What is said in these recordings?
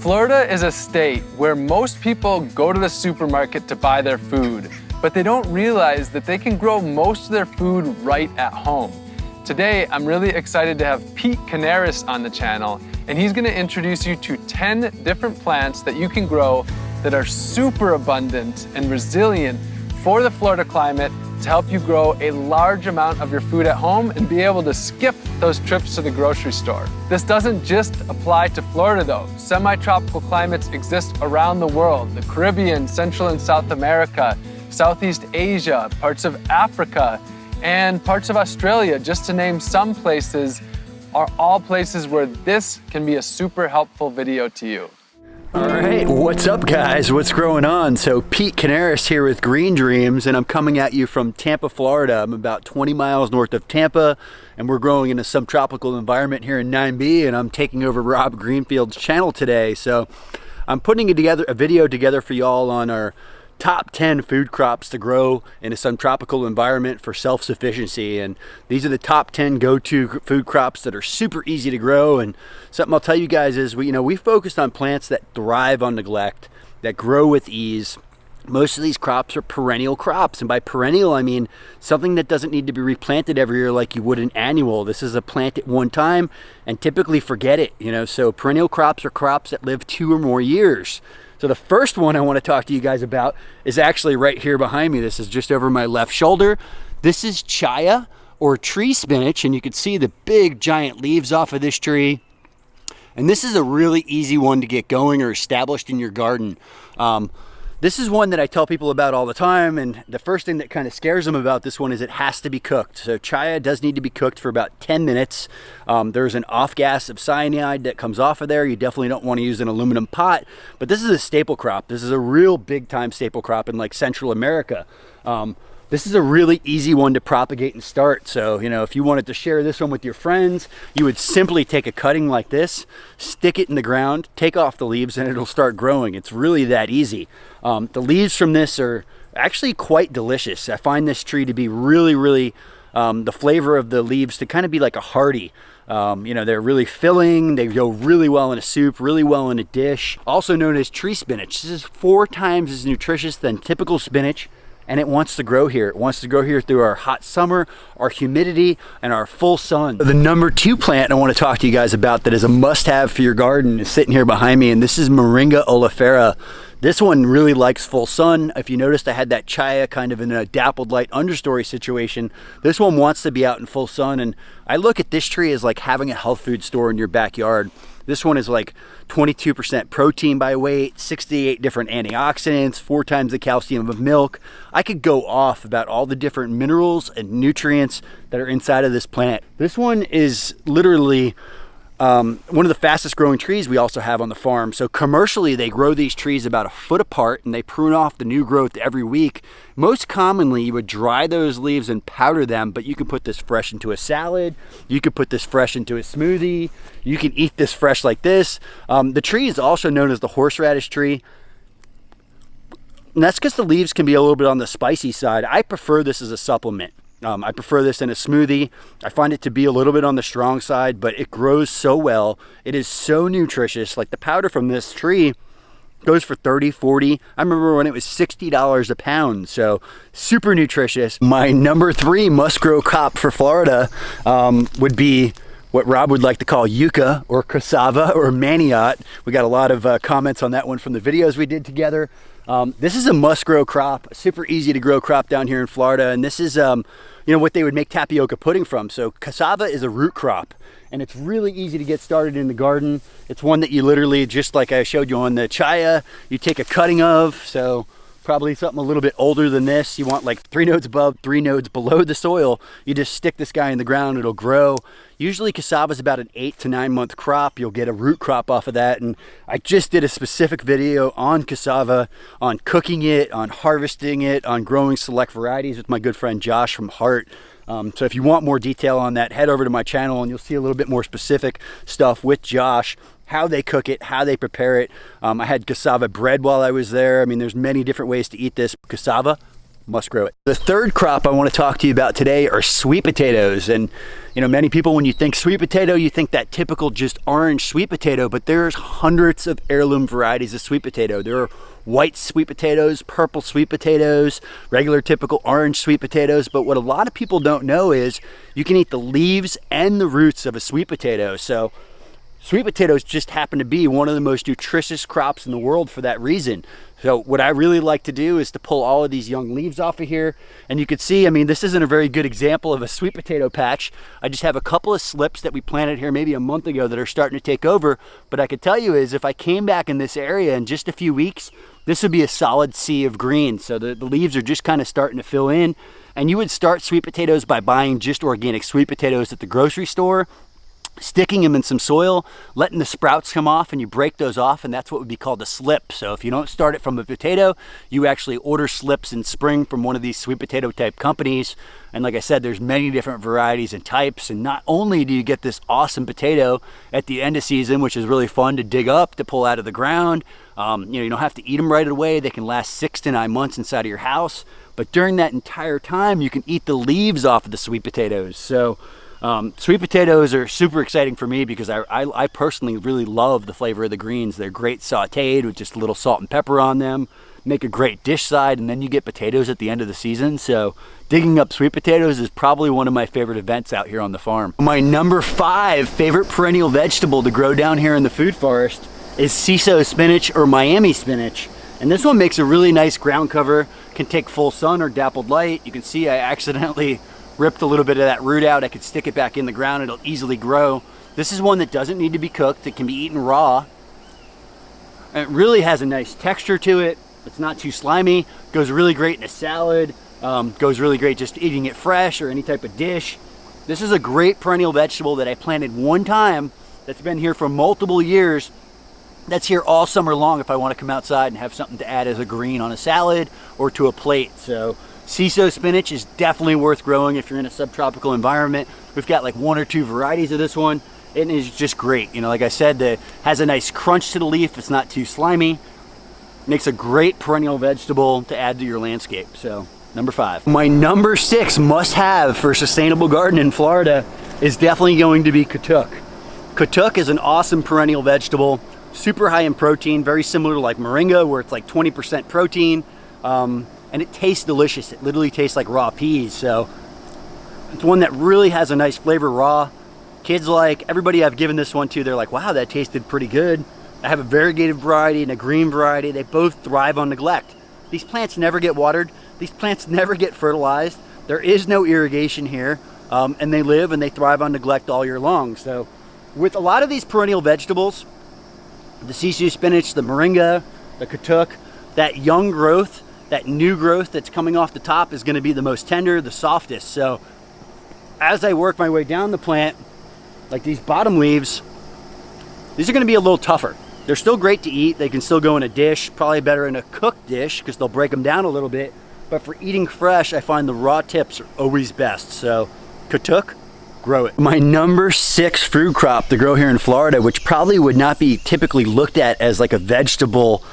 Florida is a state where most people go to the supermarket to buy their food, but they don't realize that they can grow most of their food right at home. Today, I'm really excited to have Pete Canaris on the channel, and he's gonna introduce you to 10 different plants that you can grow that are super abundant and resilient for the Florida climate to help you grow a large amount of your food at home and be able to skip those trips to the grocery store. This doesn't just apply to Florida though. Semi-tropical climates exist around the world. The Caribbean, Central and South America, Southeast Asia, parts of Africa, and parts of Australia, just to name some places, are all places where this can be a super helpful video to you. All right, what's up guys? What's going on? So Pete Canaris here with Green Dreams, and I'm coming at you from Tampa, Florida. I'm about 20 miles north of Tampa, and we're growing in a subtropical environment here in 9B, and I'm taking over Rob Greenfield's channel today. So I'm putting a video together for y'all on our top 10 food crops to grow in a subtropical environment for self-sufficiency. And these are the top 10 go-to food crops that are super easy to grow. And something I'll tell you guys is we focused on plants that thrive on neglect, that grow with ease. Most of these crops are perennial crops, and by perennial I mean something that doesn't need to be replanted every year like you would an annual. This is a plant at one time and typically forget it. So perennial crops are crops that live 2 or more years. So the first one I want to talk to you guys about is actually right here behind me. This is just over my left shoulder. This is chaya, or tree spinach, and you can see the big giant leaves off of this tree. And this is a really easy one to get going or established in your garden. This is one that I tell people about all the time, and the first thing that kind of scares them about this one is it has to be cooked. So chaya does need to be cooked for about 10 minutes. There's an off gas of cyanide that comes off of there. You definitely don't want to use an aluminum pot, but this is a staple crop. This is a real big time staple crop in like Central America. This is a really easy one to propagate and start. So, if you wanted to share this one with your friends, you would simply take a cutting like this, stick it in the ground, take off the leaves, and it'll start growing. It's really that easy. The leaves from this are actually quite delicious. I find this tree to be really, the flavor of the leaves to kind of be like a hearty. They're really filling. They go really well in a soup, really well in a dish. Also known as tree spinach. This is 4 times as nutritious than typical spinach. And it wants to grow here. It wants to grow here through our hot summer, our humidity, and our full sun. The number 2 plant I want to talk to you guys about that is a must-have for your garden is sitting here behind me, and this is Moringa oleifera. This one really likes full sun. If you noticed, I had that chaya kind of in a dappled light understory situation. This one wants to be out in full sun, and I look at this tree as like having a health food store in your backyard. This one is like 22% protein by weight, 68 different antioxidants, 4 times the calcium of milk. I could go off about all the different minerals and nutrients that are inside of this plant. This one is literally one of the fastest growing trees we also have on the farm. So commercially, they grow these trees about 1 foot apart, and they prune off the new growth every week. Most commonly, you would dry those leaves and powder them, but you can put this fresh into a salad. You could put this fresh into a smoothie. You can eat this fresh like this. The tree is also known as the horseradish tree. And that's because the leaves can be a little bit on the spicy side. I prefer this as a supplement. I prefer this in a smoothie. I find it to be a little bit on the strong side, but it grows so well. It is so nutritious. Like the powder from this tree goes for 30, 40. I remember when it was $60 a pound. So super nutritious. My number 3 must grow crop for Florida would be what Rob would like to call yucca or cassava or manioc. We got a lot of comments on that one from the videos we did together. This is a must grow crop, super easy to grow crop down here in Florida. And this is, what they would make tapioca pudding from. So cassava is a root crop, and it's really easy to get started in the garden. It's one that you literally, just like I showed you on the chaya, you take a cutting of. So probably something a little bit older than this. You want like 3 nodes above, 3 nodes below the soil. You just stick this guy in the ground, it'll grow. Usually cassava is about an 8 to 9 month crop. You'll get a root crop off of that. And I just did a specific video on cassava, on cooking it, on harvesting it, on growing select varieties with my good friend Josh from Heart. So if you want more detail on that, head over to my channel and you'll see a little bit more specific stuff with Josh, how they cook it, how they prepare it. I had cassava bread while I was there. I mean, there's many different ways to eat this. Cassava, must grow it. The third crop I want to talk to you about today are sweet potatoes. And many people, when you think sweet potato, you think that typical just orange sweet potato, but there's hundreds of heirloom varieties of sweet potato. There are white sweet potatoes, purple sweet potatoes, regular typical orange sweet potatoes. But what a lot of people don't know is you can eat the leaves and the roots of a sweet potato. So sweet potatoes just happen to be one of the most nutritious crops in the world for that reason. So what I really like to do is to pull all of these young leaves off of here. And you can see, this isn't a very good example of a sweet potato patch. I just have a couple of slips that we planted here maybe a month ago that are starting to take over. But I could tell you is if I came back in this area in just a few weeks, this would be a solid sea of green. So the leaves are just kind of starting to fill in. And you would start sweet potatoes by buying just organic sweet potatoes at the grocery store, sticking them in some soil, letting the sprouts come off, and you break those off, and that's what would be called a slip. So if you don't start it from a potato, you actually order slips in spring from one of these sweet potato type companies. And like I said, there's many different varieties and types, and not only do you get this awesome potato at the end of season, which is really fun to dig up, to pull out of the ground. You don't have to eat them right away. They can last 6 to 9 months inside of your house, but during that entire time you can eat the leaves off of the sweet potatoes. So sweet potatoes are super exciting for me because I personally really love the flavor of the greens. They're great sauteed with just a little salt and pepper on them, make a great dish side, and then you get potatoes at the end of the season. So digging up sweet potatoes is probably one of my favorite events out here on the farm. My number 5 favorite perennial vegetable to grow down here in the food forest is CISO spinach or Miami spinach. And this one makes a really nice ground cover, can take full sun or dappled light. You can see I accidentally ripped a little bit of that root out. I could stick it back in the ground. It'll easily grow. This is one that doesn't need to be cooked. It can be eaten raw. And it really has a nice texture to it. It's not too slimy. Goes really great in a salad. Goes really great just eating it fresh or any type of dish. This is a great perennial vegetable that I planted one time that's been here for multiple years. That's here all summer long if I want to come outside and have something to add as a green on a salad or to a plate. So CISO spinach is definitely worth growing if you're in a subtropical environment. We've got like 1 or 2 varieties of this one. It is just great. Like I said, it has a nice crunch to the leaf. It's not too slimy. Makes a great perennial vegetable to add to your landscape. So number 5. My number 6 must-have for a sustainable garden in Florida is definitely going to be katuk. Katuk is an awesome perennial vegetable, super high in protein, very similar to like moringa where it's like 20% protein. And it tastes delicious. It literally tastes like raw peas. So it's one that really has a nice flavor raw. Kids like, everybody I've given this one to, they're like, wow, that tasted pretty good. I have a variegated variety and a green variety. They both thrive on neglect. These plants never get watered. These plants never get fertilized. There is no irrigation here. And they live and they thrive on neglect all year long. So with a lot of these perennial vegetables, the CISO spinach, the moringa, the katuk, that young growth, that new growth that's coming off the top is going to be the most tender, the softest. So as I work my way down the plant, like these bottom leaves, these are going to be a little tougher. They're still great to eat. They can still go in a dish, probably better in a cooked dish because they'll break them down a little bit. But for eating fresh, I find the raw tips are always best. So katuk, grow it. My number 6 fruit crop to grow here in Florida, which probably would not be typically looked at as like a vegetable,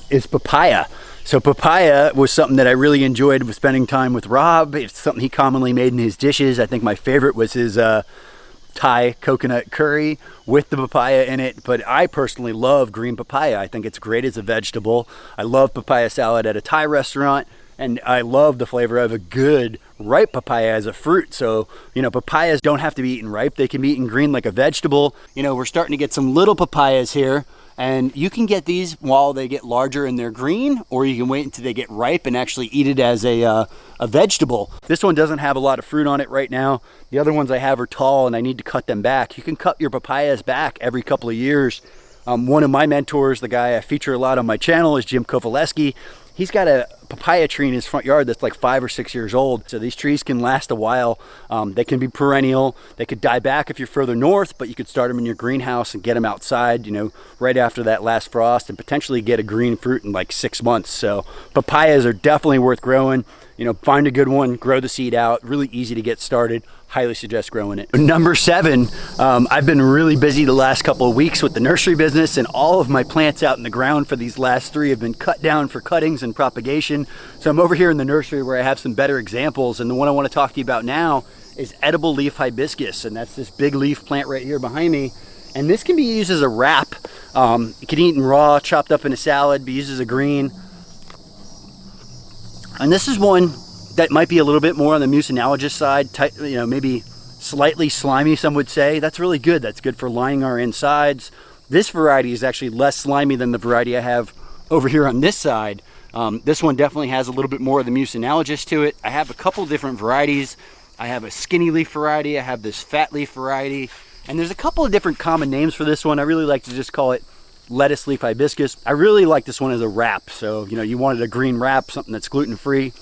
is papaya. So papaya was something that I really enjoyed with spending time with Rob. It's something he commonly made in his dishes. I think my favorite was his Thai coconut curry with the papaya in it. But I personally love green papaya. I think it's great as a vegetable. I love papaya salad at a Thai restaurant. And I love the flavor of a good ripe papaya as a fruit. So, papayas don't have to be eaten ripe. They can be eaten green like a vegetable. We're starting to get some little papayas here. And you can get these while they get larger and they're green, or you can wait until they get ripe and actually eat it as a vegetable. This one doesn't have a lot of fruit on it right now. The other ones I have are tall and I need to cut them back. You can cut your papayas back every couple of years. One of my mentors, the guy I feature a lot on my channel, is Jim Kovaleski. He's got a papaya tree in his front yard that's like 5 or 6 years old. So these trees can last a while. They can be perennial. They could die back if you're further north, but you could start them in your greenhouse and get them outside, right after that last frost and potentially get a green fruit in like 6 months. So papayas are definitely worth growing. You know, find a good one, grow the seed out, really easy to get started. Highly suggest growing it. Number 7, I've been really busy the last couple of weeks with the nursery business, and all of my plants out in the ground for these last 3 have been cut down for cuttings and propagation. So I'm over here in the nursery where I have some better examples, and the one I want to talk to you about now is edible leaf hibiscus, and that's this big leaf plant right here behind me. And this can be used as a wrap. You can eat in raw, chopped up in a salad, be used as a green. And this is one that might be a little bit more on the mucinologist side, you know, maybe slightly slimy, some would say. That's really good. That's good for lining our insides. This variety is actually less slimy than the variety I have over here on this side. This one definitely has a little bit more of the mucinologist to it. I have a couple different varieties. I have a skinny leaf variety. I have this fat leaf variety. And there's a couple of different common names for this one. I really like to just call it lettuce leaf hibiscus. I really like this one as a wrap. So, you know, you wanted a green wrap, something that's gluten-free.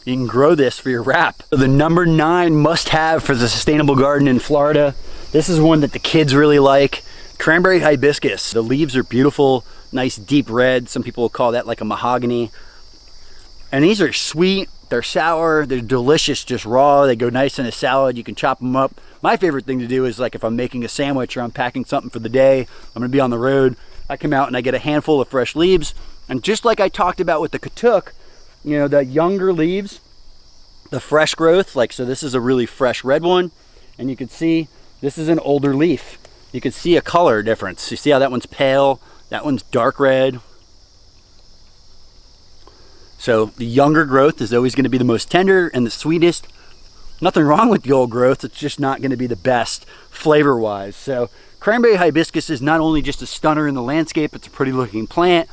You can grow this for your wrap. So the number 9 must-have for the sustainable garden in Florida. This is one that the kids really like. Cranberry hibiscus. The leaves are beautiful, nice deep red. Some people will call that like a mahogany. And these are sweet, they're sour, they're delicious just raw. They go nice in a salad. You can chop them up. My favorite thing to do is like if I'm making a sandwich or I'm packing something for the day, I'm gonna be on the road, I come out and I get a handful of fresh leaves. And just like I talked about with the katuk, you know, the younger leaves, the fresh growth, like, so this is a really fresh red one, and you can see this is an older leaf. You can see a color difference. You see how that one's pale, that one's dark red. So the younger growth is always going to be the most tender and the sweetest. Nothing wrong with the old growth, it's just not going to be the best flavor-wise. So cranberry hibiscus is not only just a stunner in the landscape, it's a pretty looking plant,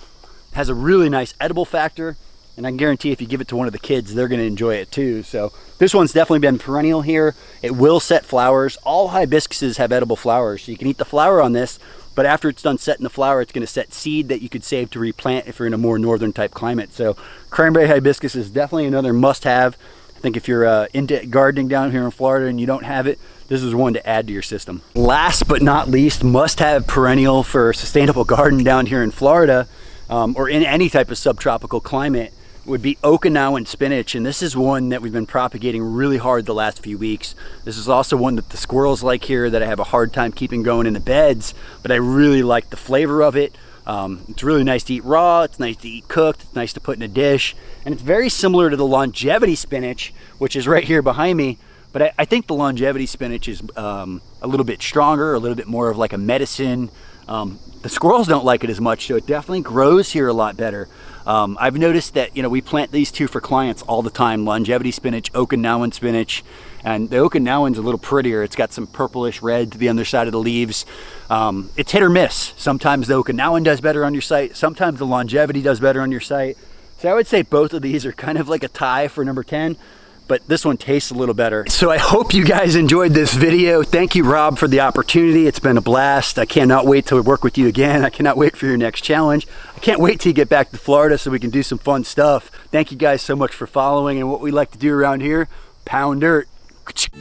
has a really nice edible factor, and I can guarantee if you give it to one of the kids, they're going to enjoy it too. So this one's definitely been perennial here. It will set flowers. All hibiscuses have edible flowers, so you can eat the flower on this, but after it's done setting the flower, it's going to set seed that you could save to replant if you're in a more northern type climate. So cranberry hibiscus is definitely another must-have. I think if you're into gardening down here in Florida and you don't have it, this is one to add to your system. Last but not least, must-have perennial for a sustainable garden down here in Florida, or in any type of subtropical climate, would be Okinawan spinach, and this is one that we've been propagating really hard the last few weeks. This is also one that the squirrels like here that I have a hard time keeping going in the beds, but I really like the flavor of it. It's really nice to eat raw, it's nice to eat cooked, it's nice to put in a dish, and it's very similar to the longevity spinach, which is right here behind me, but I think the longevity spinach is a little bit stronger, a little bit more of like a medicine. The squirrels don't like it as much, so it definitely grows here a lot better. I've noticed that, you know, we plant these two for clients all the time, longevity spinach, Okinawan spinach, and the Okinawan's a little prettier. It's got some purplish red to the underside of the leaves. It's hit or miss. Sometimes the Okinawan does better on your site, sometimes the longevity does better on your site. So I would say both of these are kind of like a tie for number 10. But this one tastes a little better. So I hope you guys enjoyed this video. Thank you, Rob, for the opportunity. It's been a blast. I cannot wait to work with you again. I cannot wait for your next challenge. I can't wait till you get back to Florida so we can do some fun stuff. Thank you guys so much for following, and what we like to do around here, pound dirt.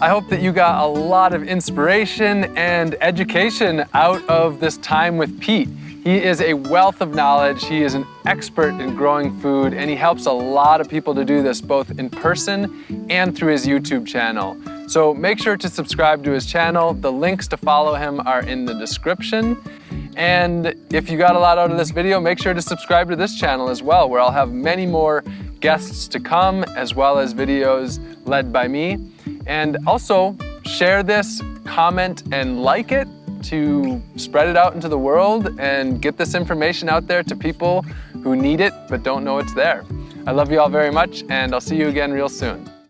I hope that you got a lot of inspiration and education out of this time with Pete. He is a wealth of knowledge. He is an expert in growing food, and he helps a lot of people to do this both in person and through his YouTube channel. So make sure to subscribe to his channel. The links to follow him are in the description. And if you got a lot out of this video, make sure to subscribe to this channel as well, where I'll have many more guests to come, as well as videos led by me. And also share this, comment, and like it to spread it out into the world and get this information out there to people who need it but don't know it's there. I love you all very much, and I'll see you again real soon.